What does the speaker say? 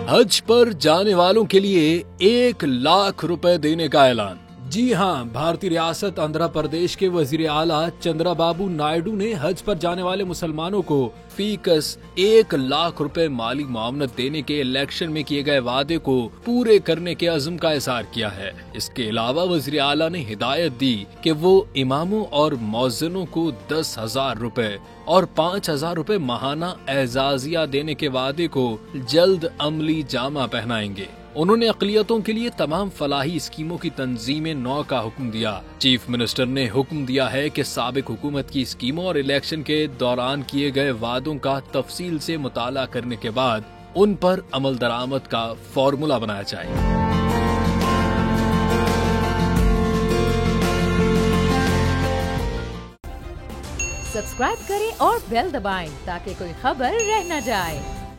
हज पर जाने वालों के लिए 1 लाख रुपए देने का ऐलान। जी हां, भारतीय रियासत आंध्र प्रदेश के वजीर आला चंद्राबाबू नायडू ने हज पर जाने वाले मुसलमानों को फीकस 1 लाख रुपए माली मुआवनत देने के इलेक्शन में किए गए वादे को पूरे करने के अज़्म का इज़हार किया है। इसके अलावा वजीर आला ने हिदायत दी कि वो इमामों और मौज़िनों को 10,000 रुपए और 5,000 रुपए माहाना एजाजिया देने के वादे को जल्द अमली जामा पहनाएंगे। उन्होंने अक़लियतों के लिए तमाम फलाही स्कीमों की तंजीम नौ का हुक्म दिया। चीफ मिनिस्टर ने हुक्म दिया है कि साबिक हुकूमत की स्कीमों और इलेक्शन के दौरान किए गए वादों का तफसील से मुताला करने के बाद उन पर अमल दरामद का फॉर्मूला बनाया जाए। सब्सक्राइब करें और बेल दबाएं ताकि कोई खबर रह न जाए।